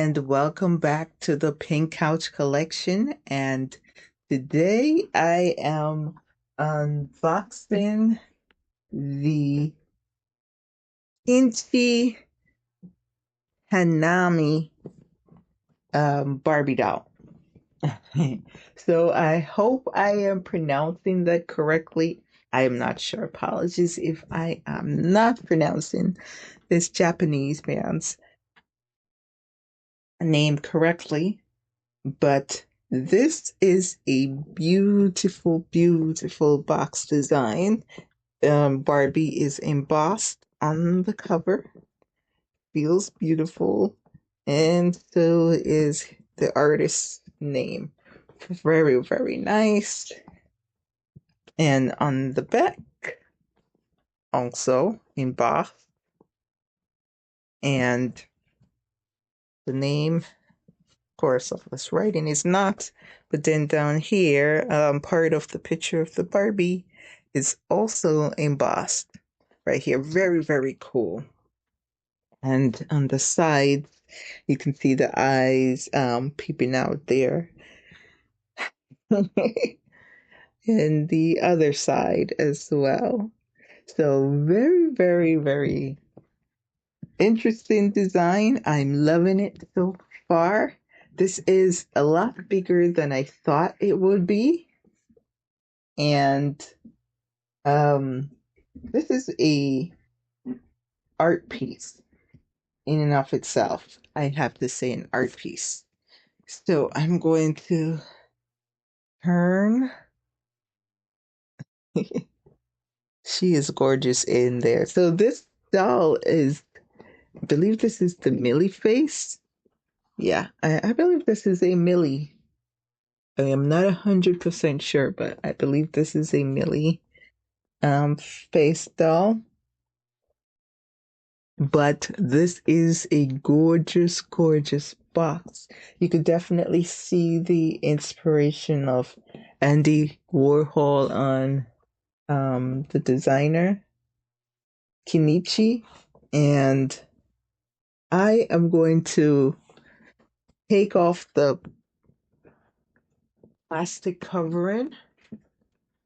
and welcome back to the Pink Couch Collection. And today I am unboxing the Keiichi Tanaami Barbie doll. So I hope I am pronouncing that correctly. I am not sure. Apologies if I am not pronouncing this Japanese man's name correctly. But this is a beautiful, beautiful box design. Barbie is embossed on the cover. Feels beautiful. And so is the artist's name. Very, very nice. And on the back, also embossed. And the name, of course, of this writing is not. But then down here, part of the picture of the Barbie is also embossed right here. Very, very cool. And on the sides, you can see the eyes peeping out there. And the other side as well. So very, very, very interesting design. I'm loving it so far. This is a lot bigger than I thought it would be. And this is a art piece in and of itself. I have to say an art piece. So I'm going to turn. She is gorgeous in there. So this doll is, I believe this is the Millie face. Yeah, I believe this is a Millie. I am not 100% sure, but I believe this is a Millie face doll. But this is a gorgeous, gorgeous box. You could definitely see the inspiration of Andy Warhol on the designer, Keiichi. And I am going to take off the plastic covering.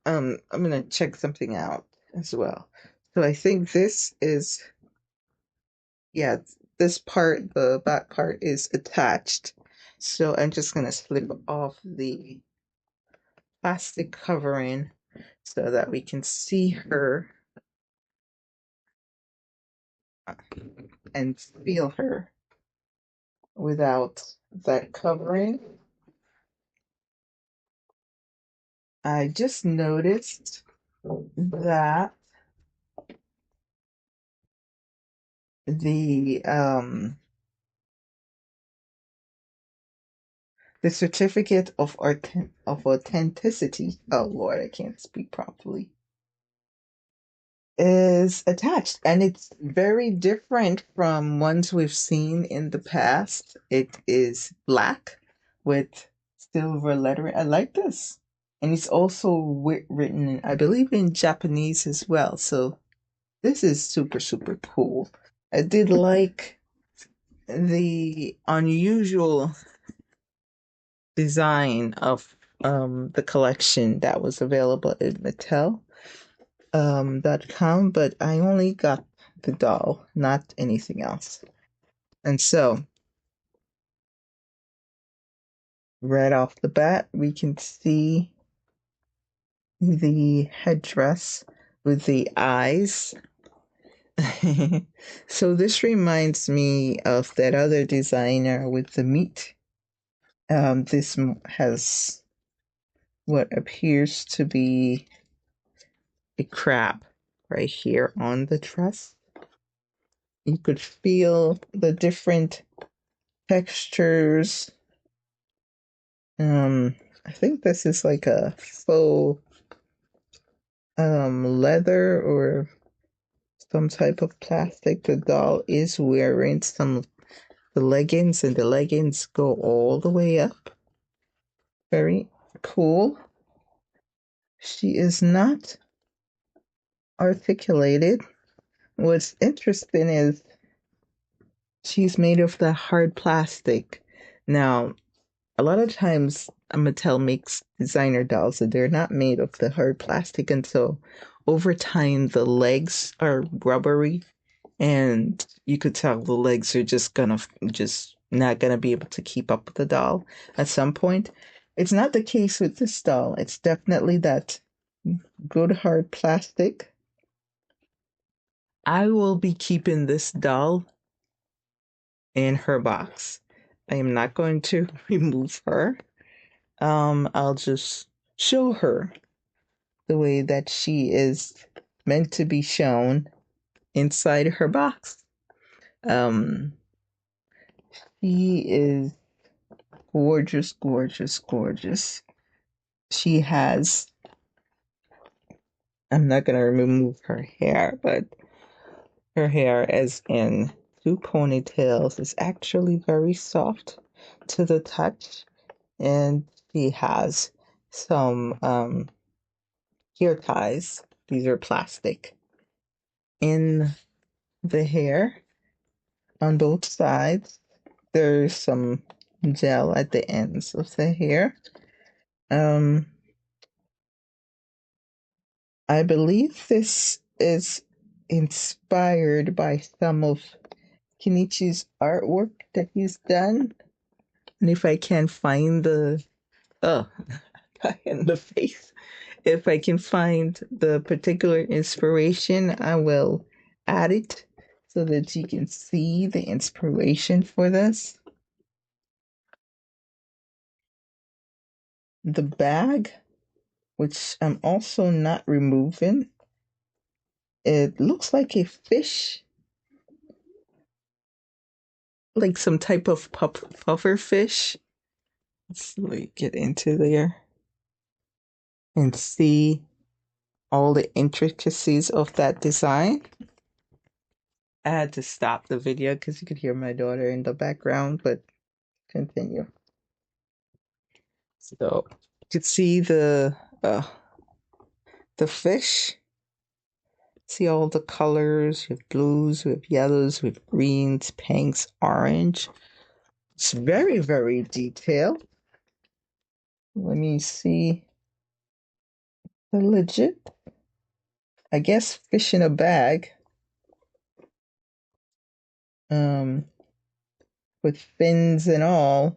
I'm gonna check something out as well. So I think this is, yeah, this part, the back part is attached. So I'm just gonna slip off the plastic covering so that we can see her and feel her without that covering. I just noticed that the certificate of authenticity, oh Lord, I can't speak properly, is attached, and it's very different from ones we've seen in the past. It is black with silver lettering. I like this. And it's also written, I believe, in Japanese as well. So this is super, super cool. I did like the unusual design of the collection that was available at Mattel.com, but I only got the doll, not anything else. And so, right off the bat, we can see the headdress with the eyes. So this reminds me of that other designer with the meat. This has what appears to be a crab right here on the dress. You could feel the different textures. I think this is like a faux leather or some type of plastic. The doll is wearing some the leggings, and the leggings go all the way up. Very cool. She is not articulated. What's interesting is She's made of the hard plastic. Now, a lot of times Mattel makes designer dolls and they're not made of the hard plastic until over time the legs are rubbery and you could tell the legs are just not gonna be able to keep up with the doll at some point. It's not the case with this doll. It's definitely that good hard plastic. I will be keeping this doll in her box. I am not going to remove her. I'll just show her the way that she is meant to be shown inside her box. Um, she is gorgeous, gorgeous, gorgeous. She has, I'm not going to remove her hair, but her hair, as in two ponytails, is actually very soft to the touch. And she has some hair ties. These are plastic in the hair on both sides. There's some gel at the ends of the hair. Um, I believe this is inspired by some of Kenichi's artwork that he's done. And if I can find the oh in the face, if I can find the particular inspiration, I will add it so that you can see the inspiration for this. The bag, which I'm also not removing, it looks like a fish, like some type of puffer fish. Let's get into there and see all the intricacies of that design. I had to stop the video because you could hear my daughter in the background, but continue. So you could see the fish. See all the colors. We have blues, we have yellows, we have greens, pinks, orange. It's very, very detailed. Let me see. The legit, I guess, fish in a bag. Um, with fins and all.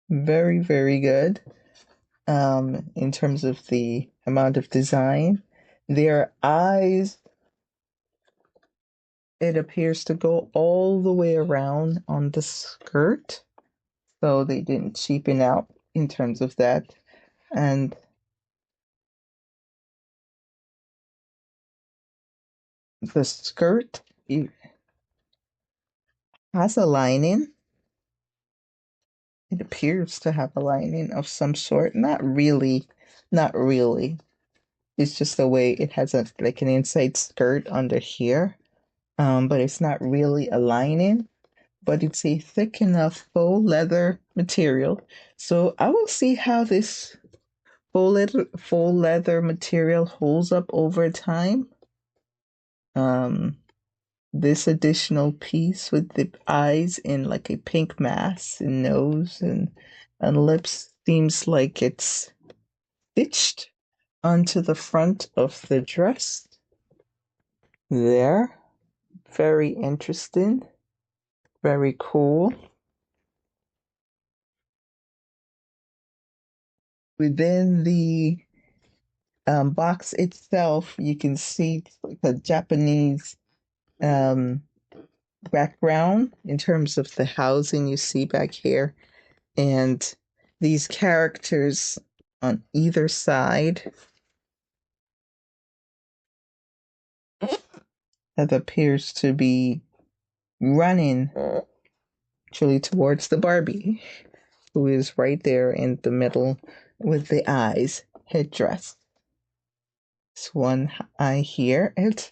Very, very good. In terms of the amount of design. Their eyes, it appears to go all the way around on the skirt. So they didn't cheapen out in terms of that. And the skirt has a lining. It appears to have a lining of some sort. Not really. Not really. It's just the way it has a like an inside skirt under here. But it's not really a lining. But it's a thick enough faux leather material. So I will see how this faux leather material holds up over time. This additional piece with the eyes in like a pink mask and nose and lips seems like it's stitched onto the front of the dress. There. Very interesting. Very cool. Within the box itself, you can see like a Japanese um, background in terms of the housing you see back here. And these characters on either side that appears to be running actually towards the Barbie, who is right there in the middle with the eyes headdress. This one eye here. It's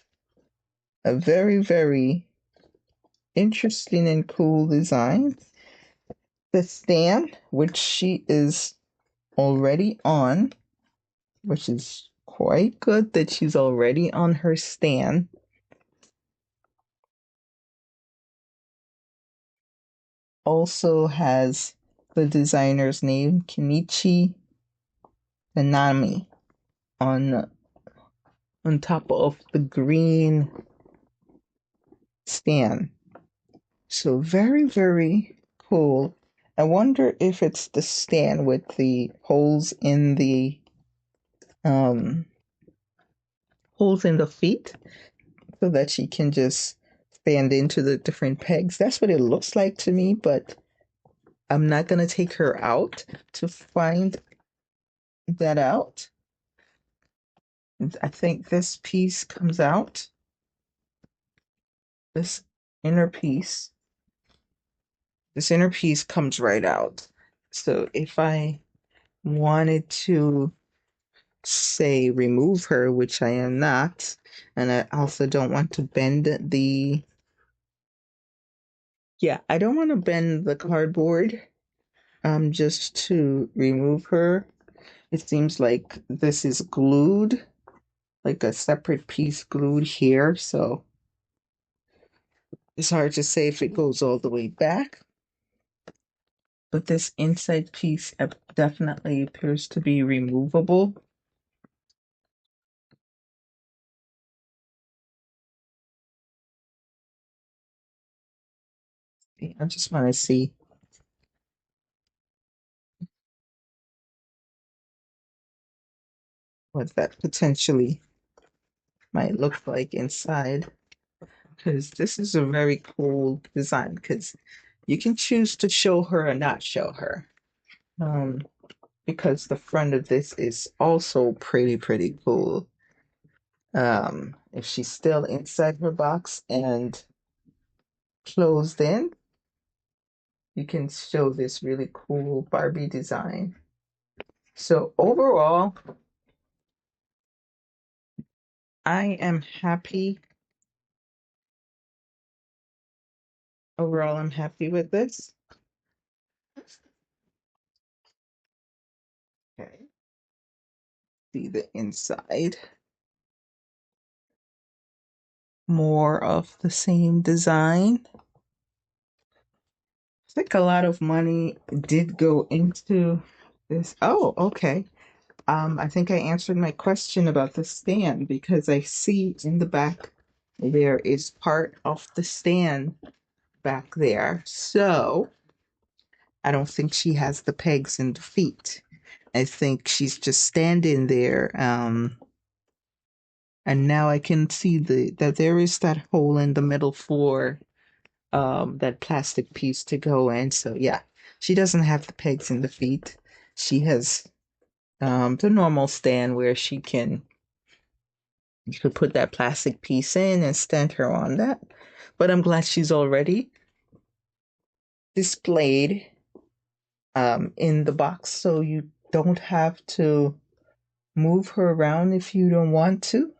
a very, very interesting and cool design. The stand, which she is already on, which is quite good that she's already on her stand. also has the designer's name, Kenichi Tanaami, on on top of the green stand. So very, very cool. I wonder if it's the stand with the um holes in the feet so that she can just stand into the different pegs. That's what it looks like to me, but I'm not gonna take her out to find that out. I think this piece comes out, this inner piece, this inner piece comes right out. So if I wanted to say remove her, which I am not, and I also don't want to bend I don't want to bend the cardboard just to remove her. It seems like this is glued, like a separate piece glued here, so it's hard to say if it goes all the way back. But this inside piece definitely appears to be removable. I just want to see what that potentially might look like inside, because this is a very cool design, because you can choose to show her or not show her. Um, because the front of this is also pretty cool. If she's still inside her box and closed in, you can show this really cool Barbie design. So I am happy. Overall, I'm happy with this. Okay, see the inside. More of the same design. I think a lot of money did go into this. Oh, okay. I think I answered my question about the stand because I see in the back there is part of the stand back there. So I don't think she has the pegs in the feet. I think she's just standing there. And now I can see that there is that hole in the middle for that plastic piece to go in. So yeah, she doesn't have the pegs in the feet. She has the normal stand where she can you could put that plastic piece in and stand her on that. But I'm glad she's already displayed in the box so you don't have to move her around if you don't want to.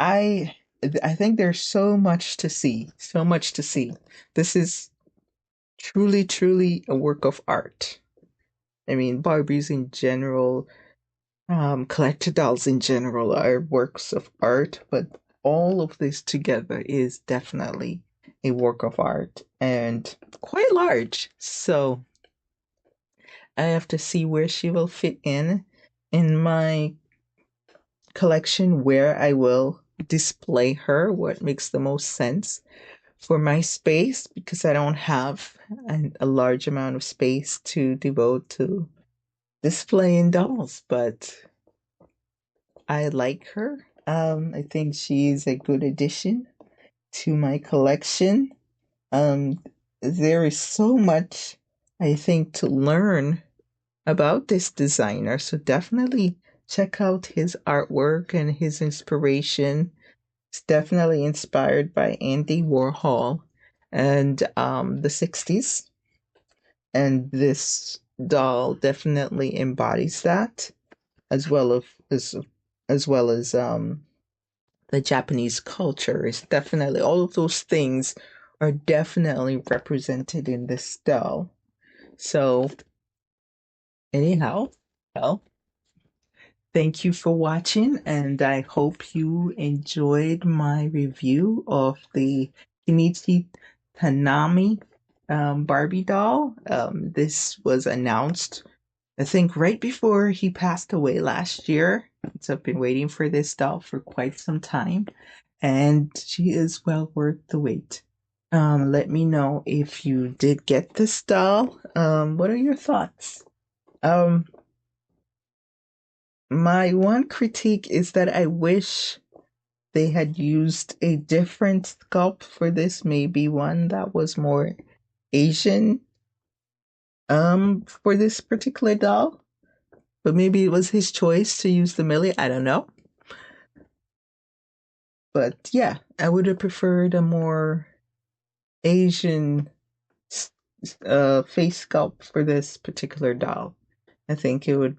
I I think there's so much to see, so much to see. This is truly a work of art. I mean, Barbies in general, collector dolls in general are works of art, but all of this together is definitely a work of art and quite large. So I have to see where she will fit in my collection, where I will display her, what makes the most sense for my space, because I don't have a large amount of space to devote to displaying dolls, but I like her. I think she's a good addition to my collection. Um, there is so much, I think, to learn about this designer. So definitely check out his artwork and his inspiration. It's definitely inspired by Andy Warhol and the 60s. And this doll definitely embodies that, as well as the Japanese culture is definitely all of those things are definitely represented in this doll. So anyhow, well, thank you for watching, and I hope you enjoyed my review of the Kenichi Tanami Barbie doll. This was announced, I think, right before he passed away last year. So I've been waiting for this doll for quite some time, and she is well worth the wait. Let me know if you did get this doll. What are your thoughts? Um, my one critique is that I wish they had used a different sculpt for this, maybe one that was more Asian, for this particular doll. But maybe it was his choice to use the Millie. I don't know. But yeah, I would have preferred a more Asian face sculpt for this particular doll. I think it would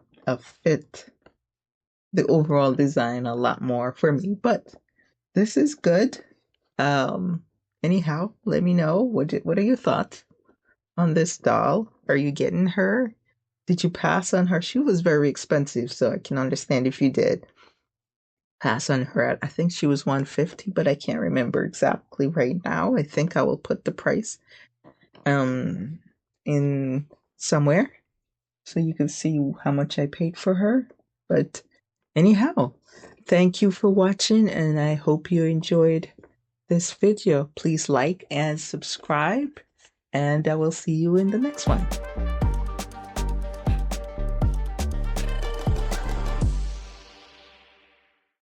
fit the overall design a lot more for me. But this is good. Um, Anyhow, let me know what are your thoughts on this doll? Are you getting her? Did you pass on her? She was very expensive, so I can understand if you did pass on her. I think she was 150, but I can't remember exactly right now. I think I will put the price um in somewhere so you can see how much I paid for her. But anyhow, thank you for watching, and I hope you enjoyed this video. Please like and subscribe, and I will see you in the next one.